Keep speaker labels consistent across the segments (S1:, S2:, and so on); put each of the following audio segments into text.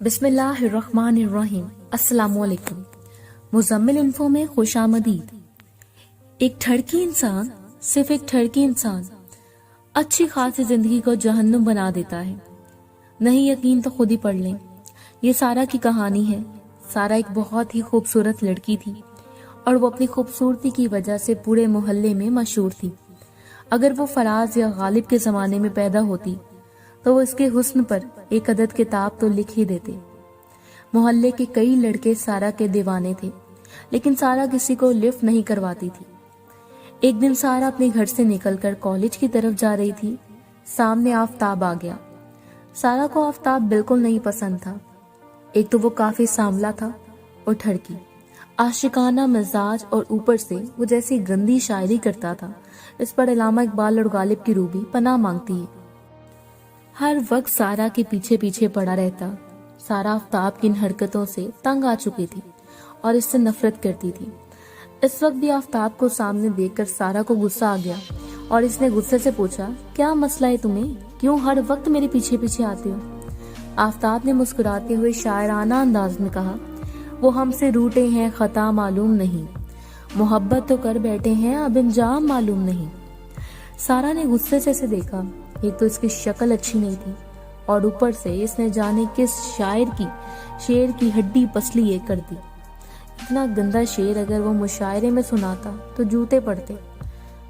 S1: बिस्मिल्लाहिर्रहमानिर्रहीम। अस्सलाम वालेकुम। मुज़म्मिल इन्फो में खुशामदीद। एक ठरकी इंसान, सिर्फ एक ठरकी इंसान अच्छी खासी जिंदगी को जहन्नुम बना देता है। नहीं यकीन तो खुद ही पढ़ लें। ये सारा की कहानी है। सारा एक बहुत ही खूबसूरत लड़की थी और वो अपनी खूबसूरती की वजह से पूरे मोहल्ले में मशहूर थी। अगर वो फराज या गालिब के जमाने में पैदा होती तो वो इसके हुस्न पर एक अदद किताब तो लिख ही देते। मोहल्ले के कई लड़के सारा के दीवाने थे, लेकिन सारा किसी को लिफ्ट नहीं करवाती थी। एक दिन सारा अपने घर से निकलकर कॉलेज की तरफ जा रही थी। सामने आफताब आ गया। सारा को आफताब बिल्कुल नहीं पसंद था। एक तो वो काफी सांवला था और ठरकी, आशिकाना मिजाज, और ऊपर से वो जैसी गंदी शायरी करता था, इस पर अल्लामा इकबाल और गालिब की रूह भी पनाह मांगती है। हर वक्त सारा के पीछे पीछे पड़ा रहता। सारा आफताब की इन हरकतों से तंग आ चुकी थी और इससे नफरत करती थी। इस वक्त भी आफताब को सामने देखकर सारा को गुस्सा आ गया और इसने गुस्से से पूछा, क्या मसला है तुम्हें? क्यों हर वक्त मेरे पीछे पीछे आती हो? आफताब ने मुस्कुराते हुए शायराना अंदाज में कहा, वो हमसे रूठे हैं खता मालूम नहीं, मोहब्बत तो कर बैठे हैं अब अंजाम मालूम नहीं। सारा ने गुस्से से इसे देखा। एक तो इसकी शक्ल अच्छी नहीं थी और ऊपर से इसने जाने किस शेर की हड्डी पसली ये कर दी। इतना गंदा शेर अगर वो मुशायरे में सुनाता तो जूते पड़ते।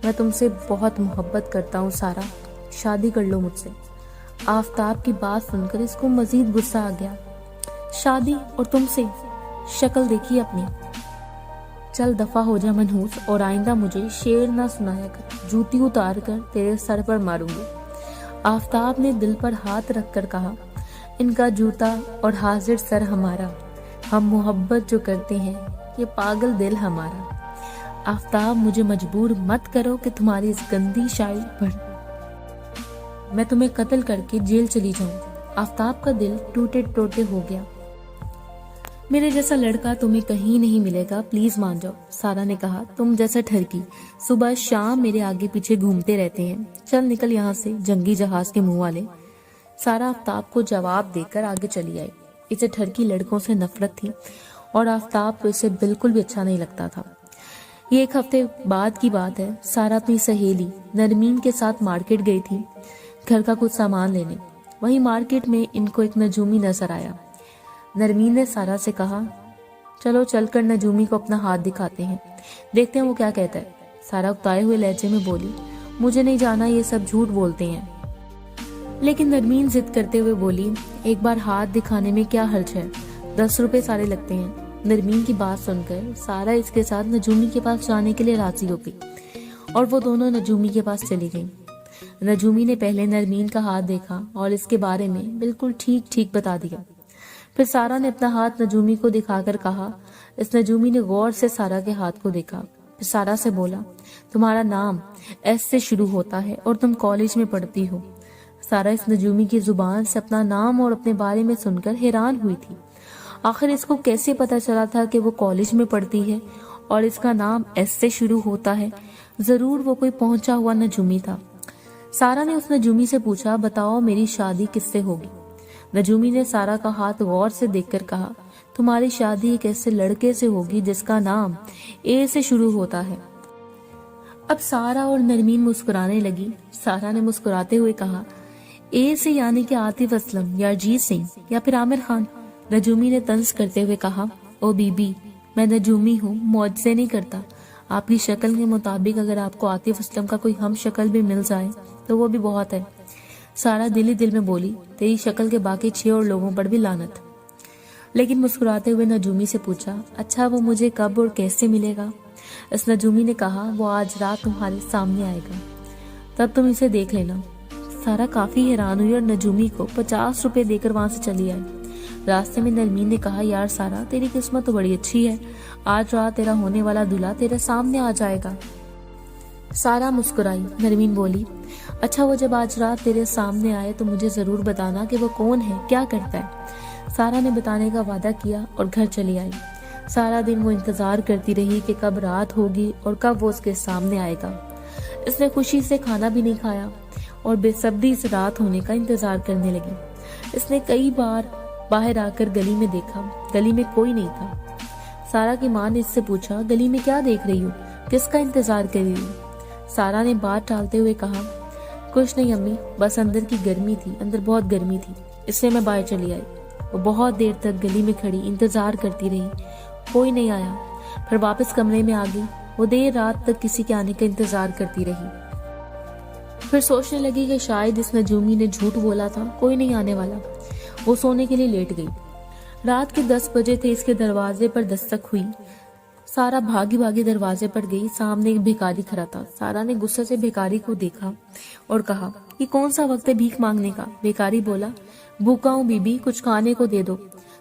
S1: मैं तुमसे बहुत मोहब्बत करता हूँ सारा, शादी कर लो मुझसे। आफताब की बात सुनकर इसको मजीद गुस्सा आ गया। शादी और तुमसे? शक्ल देखी अपनी। चल दफा हो जा मनहूस, और आइंदा मुझे शेर ना सुनाया कर, जूती उतार कर तेरे सर पर मारूंगी। आफताब ने दिल पर हाथ रखकर कहा, इनका जूता और हाजिर सर हमारा, हम मोहब्बत जो करते हैं ये पागल दिल हमारा। आफताब मुझे मजबूर मत करो कि तुम्हारी इस गंदी शायरी पर मैं तुम्हें कत्ल करके जेल चली जाऊं। आफताब का दिल टूटे टूटे हो गया। मेरे जैसा लड़का तुम्हें कहीं नहीं मिलेगा, प्लीज मान जाओ। सारा ने कहा, तुम जैसा ठरकी सुबह शाम मेरे आगे पीछे घूमते रहते हैं, चल निकल यहाँ से, जंगी जहाज के मुंह वाले। सारा आफताब को जवाब देकर आगे चली आई। इसे ठरकी लड़कों से नफरत थी और आफताब को इसे बिल्कुल भी अच्छा नहीं लगता था। ये एक हफ्ते बाद की बात है। सारा अपनी सहेली नरमीन के साथ मार्केट गई थी घर का कुछ सामान लेने। वहीं मार्केट में इनको एक नजूमी नजर आया। नरमीन ने सारा से कहा, चलो चलकर नजूमी को अपना हाथ दिखाते हैं, देखते हैं वो क्या कहता है। सारा उकताए हुए लहजे में बोली, मुझे नहीं जाना, ये सब झूठ बोलते हैं। लेकिन नरमीन जिद करते हुए बोली, एक बार हाथ दिखाने में क्या हर्ज है, 10 रुपए सारे लगते हैं। नरमीन की बात सुनकर सारा इसके साथ नजूमी के पास जाने के लिए राजी हो गई और वो दोनों नजूमी के पास चली गईं। नजूमी ने पहले नरमीन का हाथ देखा और इसके बारे में बिल्कुल ठीक ठीक बता दिया। फिर सारा ने अपना हाथ नजूमी को दिखाकर कहा। इस नजूमी ने गौर से सारा के हाथ को देखा। फिर सारा से बोला, तुम्हारा नाम एस से शुरू होता है और तुम कॉलेज में पढ़ती हो। सारा इस नजूमी की जुबान से अपना नाम और अपने बारे में सुनकर हैरान हुई थी। आखिर इसको कैसे पता चला था कि वो कॉलेज में पढ़ती है और इसका नाम एस से शुरू होता है? जरूर वो कोई पहुंचा हुआ नजूमी था। सारा ने उस नजूमी से पूछा, बताओ मेरी शादी किससे होगी? नजूमी ने सारा का हाथ गौर से देखकर कहा, तुम्हारी शादी एक ऐसे लड़के से होगी जिसका नाम ए से शुरू होता है। अब सारा और नरमीन मुस्कुराने लगी। सारा ने मुस्कुराते हुए कहा, ए से यानी कि आतिफ असलम या अजीत सिंह या फिर आमिर खान। नजूमी ने तंज करते हुए कहा, ओ बीबी, मैं नजूमी हूँ, मौज से नहीं करता। आपकी शक्ल के मुताबिक अगर आपको आतिफ असलम का कोई हम शक्ल भी मिल जाए तो वो भी बहुत है। सारा दिल ही दिल में बोली, तेरी शक्ल के बाकी 6 और लोगों पर भी लानत। लेकिन मुस्कुराते हुए नजूमी से पूछा, अच्छा वो मुझे कब और कैसे मिलेगा? इस नजूमी ने कहा, वो आज रात तुम्हारे सामने आएगा, तब तुम इसे देख लेना। सारा काफी हैरान हुई और नजूमी को 50 रुपए देकर वहां से चली आई। रास्ते में नरमीन ने कहा, यार सारा, तेरी किस्मत तो बड़ी अच्छी है, आज रात तेरा होने वाला दूल्हा तेरे सामने आ जाएगा। सारा मुस्कुराई। नरमीन बोली, अच्छा वो जब आज रात तेरे सामने आए तो मुझे जरूर बताना कि वो कौन है, क्या करता है। सारा ने बताने का वादा किया और घर चली आई। सारा दिन वो इंतजार करती रही कि कब रात होगी और कब वो उसके सामने आएगा। इसने खुशी से खाना भी नहीं खाया और बेसब्री से रात होने का इंतजार करने लगी। इसने कई बार बाहर आकर गली में देखा, गली में कोई नहीं था। सारा की माँ ने इससे पूछा, गली में क्या देख रही हो, किसका इंतजार कर रही हो? सारा ने बात टालते हुए कहा, कुछ नहीं अम्मी, बस अंदर की गर्मी थी, अंदर बहुत गर्मी थी, इसलिए मैं बाहर चली आई। वो बहुत देर तक गली में खड़ी इंतजार करती रही, कोई नहीं आया। फिर वापस कमरे में आ गई। वो देर रात तक किसी के आने का इंतजार करती रही। फिर सोचने लगी कि शायद इस नजूमी ने झूठ बोला था, कोई नहीं आने वाला। वो सोने के लिए लेट गई। रात के 10 बजे थे। इसके दरवाजे पर दस्तक हुई। सारा भागी भागी दरवाजे पर गई। सामने एक भिखारी खड़ा था। सारा ने गुस्से से भिखारी को देखा और कहा, ये कौन सा वक्त है भीख मांगने का? भिखारी बोला, भूखा हूँ बीबी, कुछ खाने को दे दो।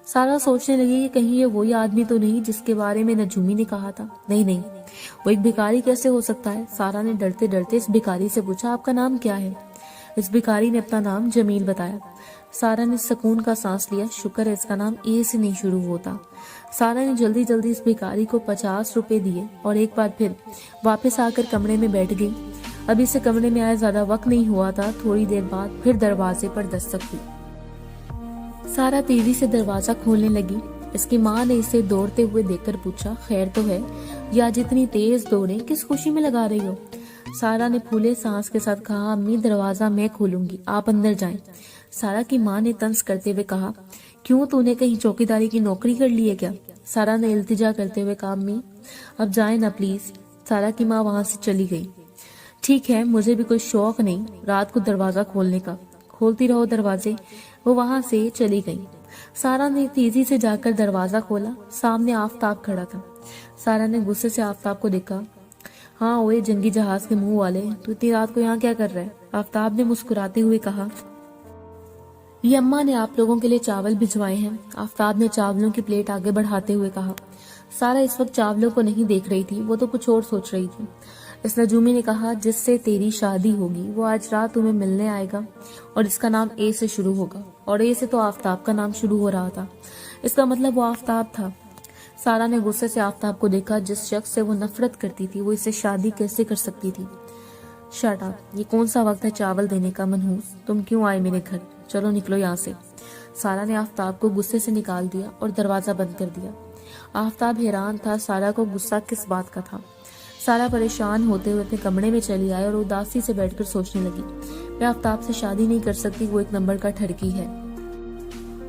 S1: सारा सोचने लगी कि कहीं ये वही आदमी तो नहीं जिसके बारे में नजूमी ने कहा था। नहीं, वो एक भिखारी कैसे हो सकता है? सारा ने डरते डरते इस भिखारी से पूछा, आपका नाम क्या है? इस भिखारी ने अपना नाम जमील बताया। सारा ने सुकून का सांस लिया, शुक्र है इसका नाम ए से नहीं शुरू होता। सारा ने जल्दी जल्दी इस भिखारी को 50 रुपए दिए और एक बार फिर वापस आकर कमरे में बैठ गई। अभी से कमरे में आए ज्यादा वक्त नहीं हुआ था। थोड़ी देर बाद फिर दरवाजे पर दस्तक हुई। सारा तेजी से दरवाजा खोलने लगी। इसकी माँ ने इसे दौड़ते हुए देखकर पूछा, खैर तो है? या जितनी तेज दौड़े, किस खुशी में लगा रही हो? सारा ने फूले सांस के साथ कहा, अम्मी दरवाजा मैं खोलूंगी, आप अंदर जाएं। सारा की माँ ने तंज करते हुए कहा, क्यों, तूने कहीं चौकीदारी की नौकरी कर ली है क्या? सारा ने इल्तिजा करते हुए कहा, अम्मी अब जाए ना प्लीज। सारा की माँ वहां से चली गई। ठीक है, मुझे भी कोई शौक नहीं रात को दरवाजा खोलने का, खोलती रहो दरवाजे। वो वहां से चली गई। सारा ने तेजी से जाकर दरवाजा खोला। सामने आफताब खड़ा था। सारा ने गुस्से से आफताब को देखा। हाँ ओए जंगी जहाज के मुंह वाले, तू इतनी रात को यहाँ क्या कर रहा है? आफताब ने मुस्कुराते हुए कहा, ये अम्मा ने आप लोगों के लिए चावल भिजवाए हैं। आफताब ने चावलों की प्लेट आगे बढ़ाते हुए कहा। सारा इस वक्त चावलों को नहीं देख रही थी, वो तो कुछ और सोच रही थी। इस नजूमी ने कहा, जिससे तेरी शादी होगी वो आज रात तुम्हें मिलने आएगा और इसका नाम ए से शुरू होगा। और ए से तो आफताब का नाम शुरू हो रहा था, इसका मतलब वो आफताब था। सारा ने गुस्से से आफताब को देखा। जिस शख्स से वो नफरत करती थी वो इससे शादी कैसे कर सकती थी? शट अप, ये कौन सा वक्त है चावल देने का? मनहूस, तुम क्यों आए मेरे घर? चलो निकलो यहाँ से। सारा ने आफताब को गुस्से से निकाल दिया और दरवाजा बंद कर दिया। आफताब हैरान था, सारा को गुस्सा किस बात का था। सारा परेशान होते हुए अपने कमरे में चली आई और उदासी से बैठकर सोचने लगी, मैं आफताब से शादी नहीं कर सकती, वो एक नंबर का ठरकी है।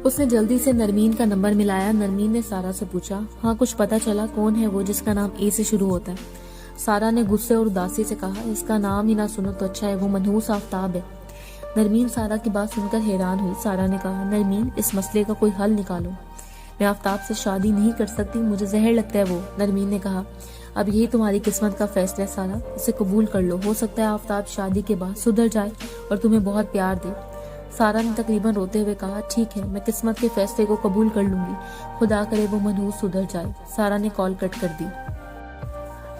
S1: उसने जल्दी से नरमीन का नंबर मिलाया। नरमीन ने सारा से पूछा, हाँ कुछ पता चला? कौन है वो जिसका नाम ए से शुरू होता है? सारा ने गुस्से और उदासी से कहा, इसका नाम ही ना सुनो तो अच्छा है, वो मनहूस आफताब है। नरमीन सारा की बात सुनकर हैरान हुई। सारा ने कहा, नरमीन इस मसले का कोई हल निकालो, मैं आफताब से शादी नहीं कर सकती, मुझे जहर लगता है वो। नरमीन ने कहा, अब यही तुम्हारी किस्मत का फैसला है सारा, इसे कबूल कर लो, हो सकता है आफताब शादी के बाद सुधर जाए और तुम्हें बहुत प्यार दे। सारा ने तकरीबन रोते हुए कहा, ठीक है, मैं किस्मत के फैसले को कबूल कर लूंगी, खुदा करे वो मनहूस सुधर जाए। सारा ने कॉल कट कर दी।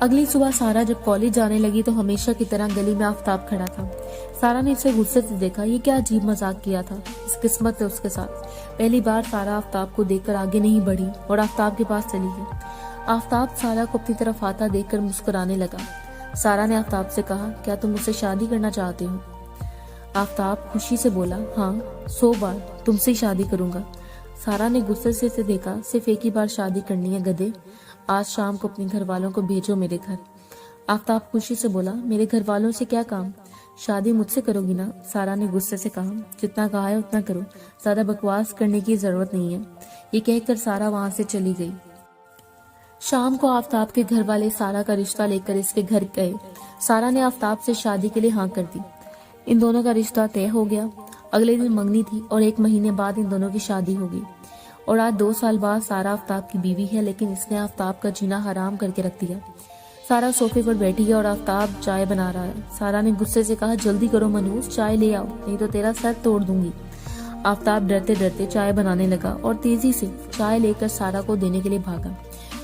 S1: अगली सुबह सारा जब कॉलेज जाने लगी तो हमेशा की तरह गली में आफताब खड़ा था। सारा ने इसे गुस्से से देखा, ये क्या अजीब मजाक किया था इस किस्मत ने उसके साथ। पहली बार सारा आफताब को देखकर आगे नहीं बढ़ी और आफताब के पास चली गई। आफताब सारा को अपनी तरफ आता देखकर मुस्कुराने लगा। सारा ने आफताब से कहा, क्या तुम मुझसे शादी करना चाहते हो? आफताब खुशी से बोला, हाँ 100 बार तुमसे ही शादी करूंगा। सारा ने गुस्से से इसे देखा, सिर्फ एक ही बार शादी करनी है गधे, आज शाम को अपने घर वालों को भेजो मेरे घर। आफताब खुशी से बोला, मेरे घर वालों से क्या काम, शादी मुझसे करोगी ना? सारा ने गुस्से से कहा, जितना कहा है उतना करो, ज्यादा बकवास करने की जरूरत नहीं है। ये कहकर सारा वहां से चली गई। शाम को आफताब के घर वाले सारा का रिश्ता लेकर इसके घर गए। सारा ने आफताब से शादी के लिए हाँ कर दी। इन दोनों का रिश्ता तय हो गया। अगले दिन मंगनी थी और 1 महीने बाद इन दोनों की शादी होगी। और आज 2 साल बाद सारा आफताब की बीवी है, लेकिन इसने आफताब का जीना हराम करके रख दिया। सारा सोफे पर बैठी है और आफताब चाय बना रहा है। सारा ने गुस्से से कहा, जल्दी करो मनहूस, चाय ले आओ, नहीं तो तेरा सर तोड़ दूंगी। आफताब डरते डरते चाय बनाने लगा और तेजी से चाय लेकर सारा को देने के लिए भागा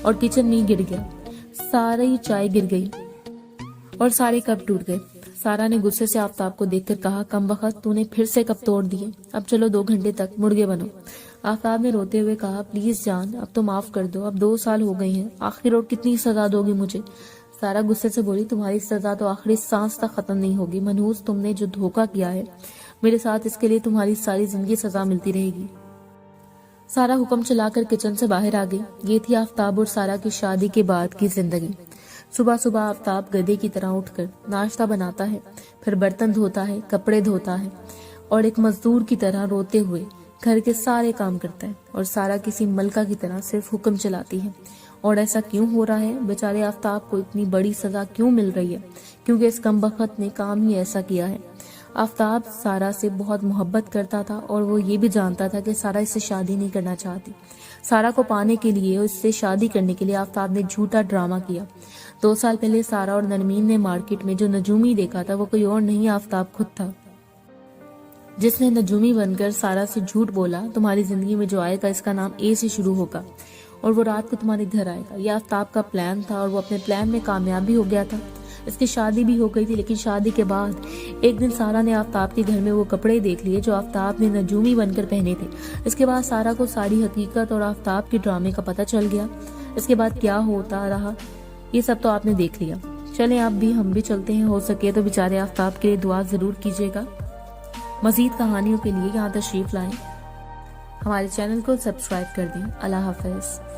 S1: और किचन में गिर गया। सारी चाय गिर गई और सारे कप टूट गए। सारा ने गुस्से से आफताब को देखकर कहा, कमबख्त, तूने फिर से कप तोड़ दिए, अब चलो 2 घंटे तक मुर्गे बनो। आफताब ने रोते हुए कहा, प्लीज जान, अब तो माफ कर दो, अब 2 साल हो गए हैं, आखिर और कितनी सजा दोगी मुझे? सारा गुस्से से बोली, तुम्हारी सजा तो आखिरी सांस तक खत्म नहीं होगी। मनहूस, तुमने जो धोखा किया है मेरे साथ, इसके लिए तुम्हारी सारी जिंदगी सजा मिलती रहेगी। सारा हुक्म चलाकर किचन से बाहर आ गई। ये थी आफ्ताब और सारा की शादी के बाद की जिंदगी। सुबह सुबह आफ्ताब गधे की तरह उठकर नाश्ता बनाता है, फिर बर्तन धोता है, कपड़े धोता है और एक मजदूर की तरह रोते हुए घर के सारे काम करता है। और सारा किसी मलका की तरह सिर्फ हुक्म चलाती है। और ऐसा क्यों हो रहा है? बेचारे आफ्ताब को इतनी बड़ी सजा क्यों मिल रही है? क्योंकि इस कमबख्त ने काम ही ऐसा किया है। आफ्ताब सारा से बहुत मोहब्बत करता था और वो ये भी जानता था कि सारा इससे शादी नहीं करना चाहती। सारा को पाने के लिए और इससे शादी करने के लिए आफ्ताब ने झूठा ड्रामा किया। 2 साल पहले सारा और नरमीन ने मार्केट में जो नजूमी देखा था वो कोई और नहीं आफ्ताब खुद था, जिसने नजूमी बनकर सारा से झूठ बोला, तुम्हारी जिंदगी में जो आएगा इसका नाम ए से शुरू होगा और वो रात को तुम्हारे घर आएगा। यह आफ्ताब का प्लान था और वो अपने प्लान में कामयाब भी हो गया था। इसकी शादी भी हो गई थी, लेकिन शादी के बाद एक दिन सारा ने आफ्ताब के घर में वो कपड़े देख लिए जो आफ्ताब ने नजूमी बनकर पहने थे। इसके बाद सारा को सारी हकीकत और आफ्ताब के ड्रामे का पता चल गया। इसके बाद क्या होता रहा ये सब तो आपने देख लिया। चलें आप भी, हम भी चलते हैं। हो सके तो बेचारे आफ्ताब के लिए दुआ जरूर कीजिएगा। मजीद कहानियों के लिए यहाँ तशरीफ लाएं। हमारे चैनल को सब्सक्राइब कर दें। अल्लाह हाफिज।